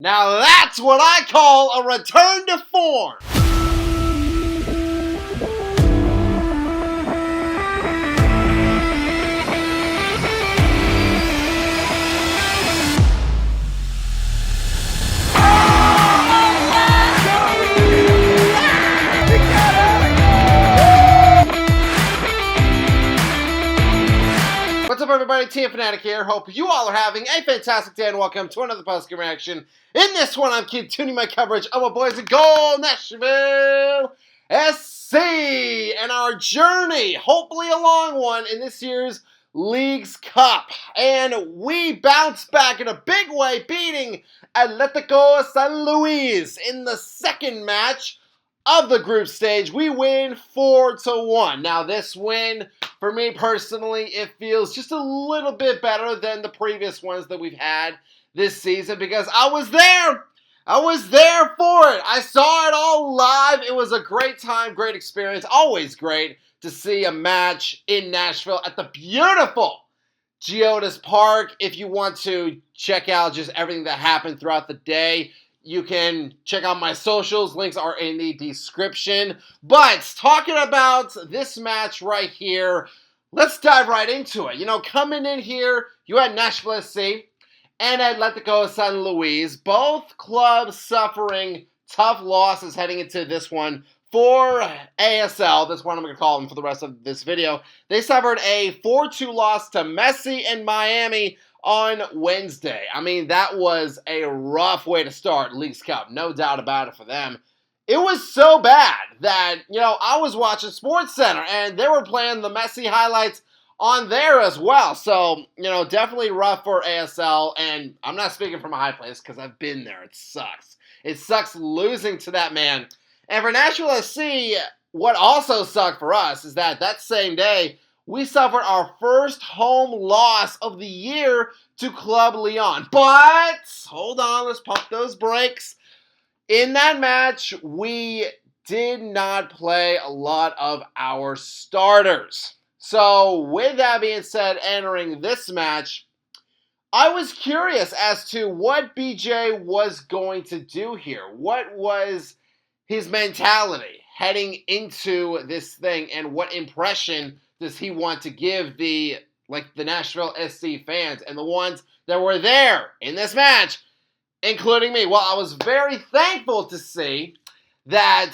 Now that's what I call a return to form. What's up, everybody? Team Fanatic here. Hope you all are having a fantastic day, and welcome to another post-game reaction. In this one, I'm continuing my coverage of our boys at Goal Nashville SC and our journey, hopefully a long one, in this year's Leagues Cup. And we bounced back in a big way, beating Atletico San Luis in the second match of the group stage. We win 4-1. Now, this win, for me personally, it feels just a little bit better than the previous ones that we've had this season because I was there. I was there for it. I saw it all live. It was a great time, great experience. Always great to see a match in Nashville at the beautiful Geodis Park. If you want to check out just everything that happened throughout the day, you can check out my socials. Links are in the description. But talking about this match right here, let's dive right into it. You know, coming in here, you had Nashville SC and Atletico San Luis, both clubs suffering tough losses heading into this one. For ASL, this one I'm going to call them for the rest of this video, they suffered a 4-2 loss to Messi and Miami on Wednesday. I mean, that was a rough way to start Leagues Cup, no doubt about it for them. It was so bad that, you know, I was watching SportsCenter and they were playing the Messi highlights on there as well. So, you know, definitely rough for ASL, and I'm not speaking from a high place because I've been there. It sucks. It sucks losing to that man. And for Nashville SC, what also sucked for us is that same day, we suffered our first home loss of the year to Club Leon. But, hold on, let's pump those brakes. In that match, we did not play a lot of our starters. So, with that being said, entering this match, I was curious as to what BJ was going to do here. What was his mentality heading into this thing, and what impression does he want to give the Nashville SC fans and the ones that were there in this match, including me? Well, I was very thankful to see that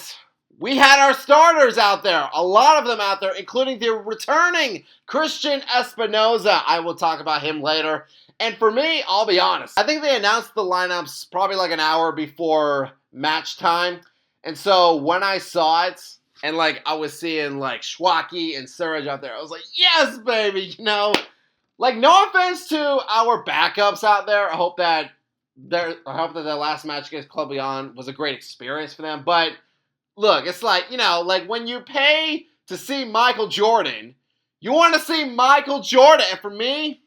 we had our starters out there, a lot of them out there, including the returning Christian Espinoza. I will talk about him later. And for me, I'll be honest, I think they announced the lineups probably like an hour before match time. And so when I saw it, and I was seeing Schwaki and Surge out there, I was like, yes, baby, you know. No offense to our backups out there. I hope that their last match against Club Leon was a great experience for them. But look, it's when you pay to see Michael Jordan, you want to see Michael Jordan. And for me,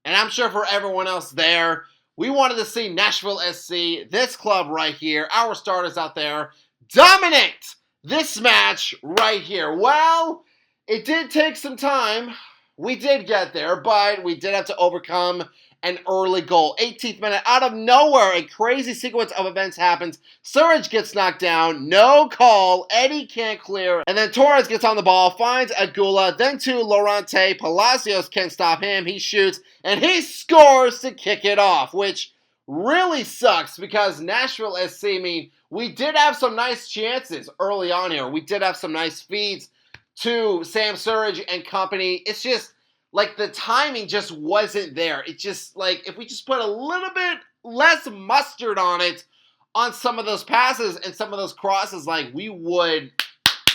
and I'm sure for everyone else there, we wanted to see Nashville SC, this club right here, our starters out there, dominate this match right here. Well, it did take some time. We did get there, but we did have to overcome an early goal. 18th minute, out of nowhere, a crazy sequence of events happens. Surge gets knocked down, no call, Eddie can't clear, and then Torres gets on the ball, finds Agula, then to Lorente, Palacios can't stop him, he shoots, and he scores to kick it off, which really sucks because Nashville SC, we did have some nice chances early on here. We did have some nice feeds to Sam Surge and company. It's just the timing just wasn't there. It just if we just put a little bit less mustard on it on some of those passes and some of those crosses, we would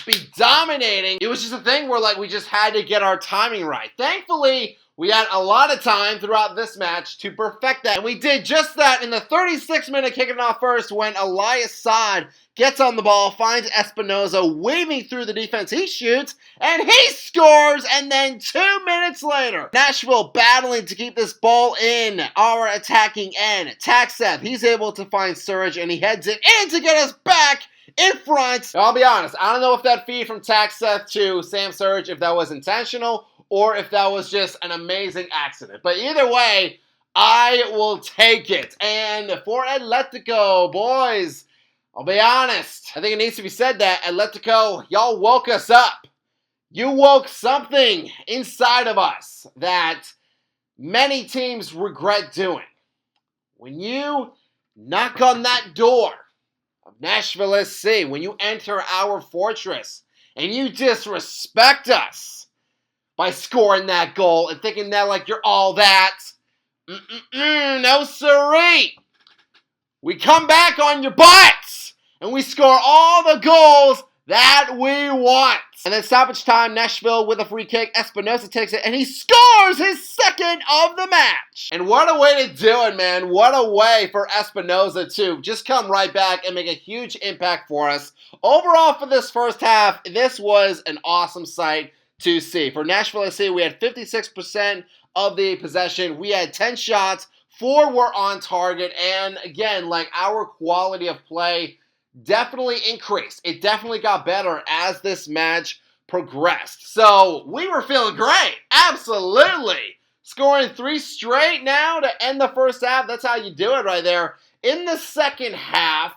be dominating. It was just a thing where we just had to get our timing right. Thankfully, we had a lot of time throughout this match to perfect that, and we did just that in the 36th minute, kicking off first when Elias Saad gets on the ball, finds Espinoza, waving through the defense, he shoots, and he scores, and then 2 minutes later, Nashville battling to keep this ball in our attacking end. Taxeth, he's able to find Surge, and he heads it in to get us back in front. I'll be honest, I don't know if that feed from Taxeth to Sam Surge, if that was intentional, or if that was just an amazing accident. But either way, I will take it. And for Atletico, boys, I'll be honest. I think it needs to be said that Atletico, y'all woke us up. You woke something inside of us that many teams regret doing. When you knock on that door of Nashville SC, when you enter our fortress and you disrespect us by scoring that goal and thinking that like you're all that, no siree. We come back on your butts and we score all the goals that we want. And then stoppage time, Nashville with a free kick. Espinosa takes it and he scores his second of the match. And what a way to do it, man. What a way for Espinosa to just come right back and make a huge impact for us. Overall for this first half, this was an awesome sight to see. For Nashville SC, we had 56% of the possession. We had 10 shots. 4 were on target. And again, like our quality of play definitely increased. It definitely got better as this match progressed. So we were feeling great. Absolutely. Scoring 3 straight now to end the first half. That's how you do it right there. In the second half,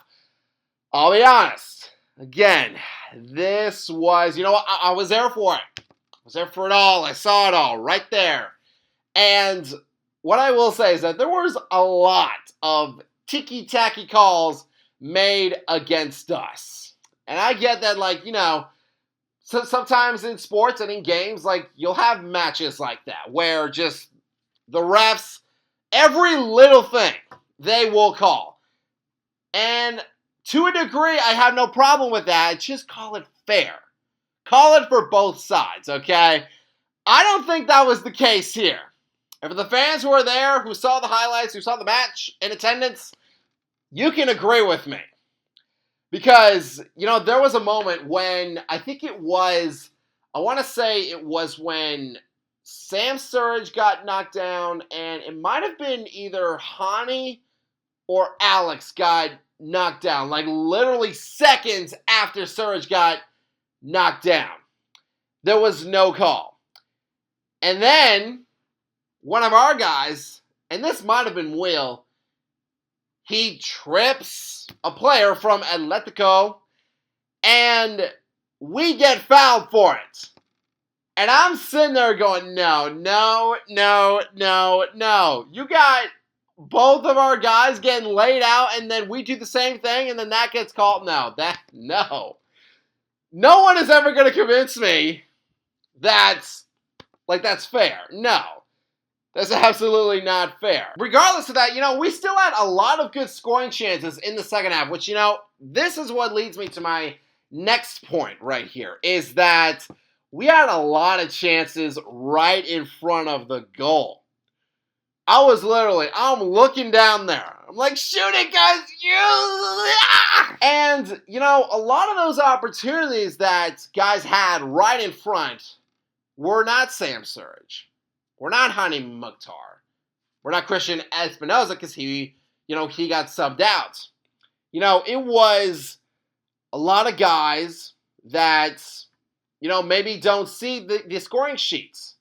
I'll be honest. Again, this was, I was there for it. I was there for it all. I saw it all right there. And what I will say is that there was a lot of ticky-tacky calls made against us. And I get that, so sometimes in sports and in games, you'll have matches like that where just the refs, every little thing they will call. And to a degree, I have no problem with that. Just call it fair. Call it for both sides, okay? I don't think that was the case here. And for the fans who were there, who saw the highlights, who saw the match in attendance, you can agree with me. Because, there was a moment when, I want to say it was when Sam Surridge got knocked down, and it might have been either Hani or Alex got knocked down. Literally seconds after Surridge got knocked down. There was no call. And then, one of our guys, and this might have been Will, he trips a player from Atletico, and we get fouled for it. And I'm sitting there going, no. You got both of our guys getting laid out, and then we do the same thing, and then that gets called. No. No one is ever going to convince me that's fair. No. That's absolutely not fair. Regardless of that, we still had a lot of good scoring chances in the second half, which, this is what leads me to my next point right here, is that we had a lot of chances right in front of the goal. I'm looking down there. I'm like, shoot it, guys! And, a lot of those opportunities that guys had right in front were not Sam Surridge. We're not Hani Mukhtar. We're not Christian Espinosa because he got subbed out. It was a lot of guys that, maybe don't see the scoring sheets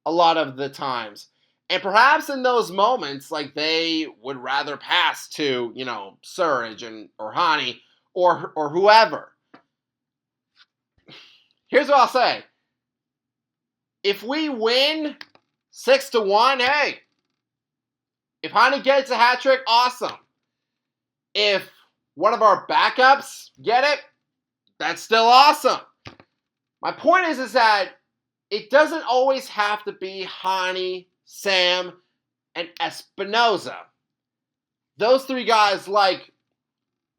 a lot of the times. And perhaps in those moments, they would rather pass to, Surridge or Hani or whoever. Here's what I'll say. If we win 6-1, hey. If Hani gets a hat trick, awesome. If one of our backups get it, that's still awesome. My point is that it doesn't always have to be Hani, Sam, and Espinosa. Those 3 guys,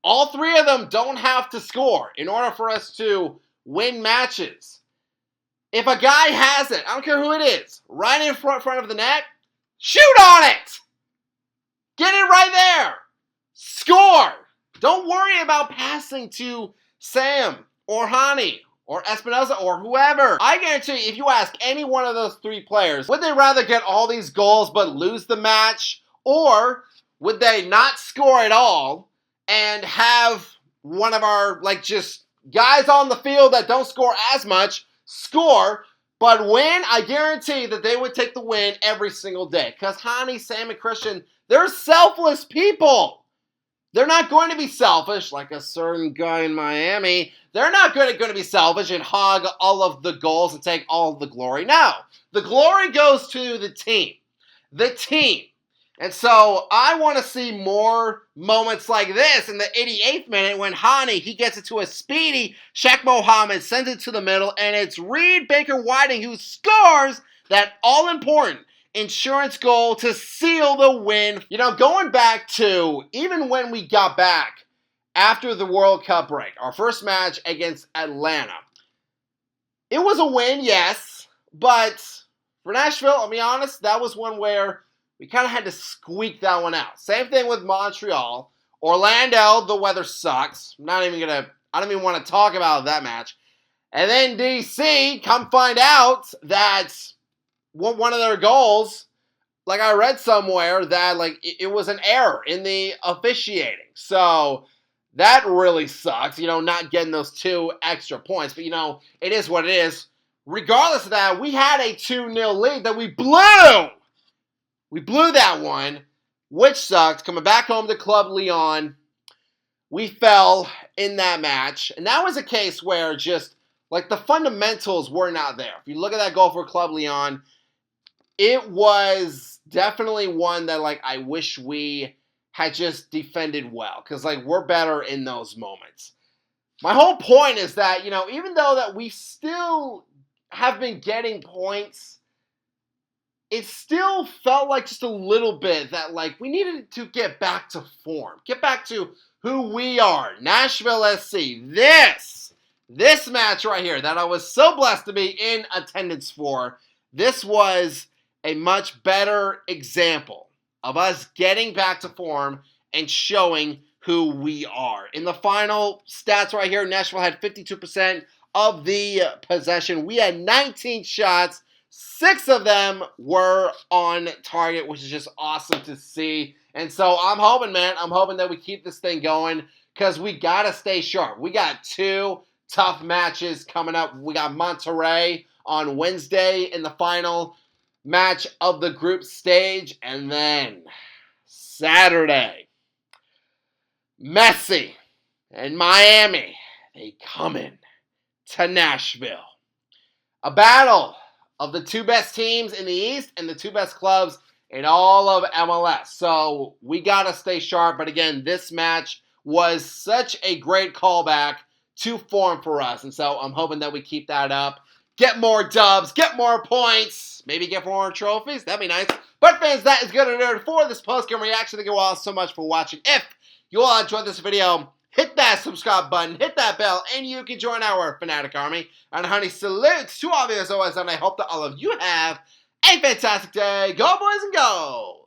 all 3 of them don't have to score in order for us to win matches. If a guy has it, I don't care who it is, right in front of the net, shoot on it! Get it right there! Score! Don't worry about passing to Sam or Hani or Espinosa or whoever. I guarantee you, if you ask any one of those 3 players, would they rather get all these goals but lose the match? Or would they not score at all and have one of our, just guys on the field that don't score as much score, But win, I guarantee that they would take the win every single day. Because Hani, Sam, and Christian, they're selfless people. They're not going to be selfish like a certain guy in Miami. They're not going to be selfish and hog all of the goals and take all of the glory. No, the glory goes to the team. The team. And so I want to see more moments like this in the 88th minute when Hani, he gets it to a speedy Sheikh Mohammed, sends it to the middle, and it's Reed Baker-Whiting who scores that all-important insurance goal to seal the win. You know, going back to even when we got back after the World Cup break, our first match against Atlanta, it was a win, yes, but for Nashville, I'll be honest, that was one where we kind of had to squeak that one out. Same thing with Montreal. Orlando, the weather sucks. I don't even want to talk about that match. And then DC, come find out that one of their goals, like I read somewhere, that like it was an error in the officiating. So that really sucks, not getting those 2 extra points. But, it is what it is. Regardless of that, we had a 2-0 lead that we blew. We blew that one, which sucked. Coming back home to Club Leon, we fell in that match. And that was a case where just, like, the fundamentals were not there. If you look at that goal for Club Leon, it was definitely one that, like, I wish we had just defended well. Because, like, we're better in those moments. My whole point is that, even though that we still have been getting points, it still felt like just a little bit that, like, we needed to get back to form. Get back to who we are. Nashville SC. This match right here that I was so blessed to be in attendance for, this was a much better example of us getting back to form and showing who we are. In the final stats right here, Nashville had 52% of the possession. We had 19 shots. 6 of them were on target, which is just awesome to see. And so I'm hoping, man, that we keep this thing going because we got to stay sharp. We got 2 tough matches coming up. We got Monterrey on Wednesday in the final match of the group stage. And then Saturday, Messi and Miami, they coming to Nashville. A battle of the 2 best teams in the East and the 2 best clubs in all of MLS. So we got to stay sharp. But again, this match was such a great callback to form for us. And so I'm hoping that we keep that up. Get more dubs, get more points, maybe get more trophies. That'd be nice. But fans, that is going to do it for this post-game reaction. Thank you all so much for watching. If you all enjoyed this video, hit that subscribe button, hit that bell, and you can join our Fanatic Army. And honey, salutes to all of you as always, and I hope that all of you have a fantastic day. Go boys and go!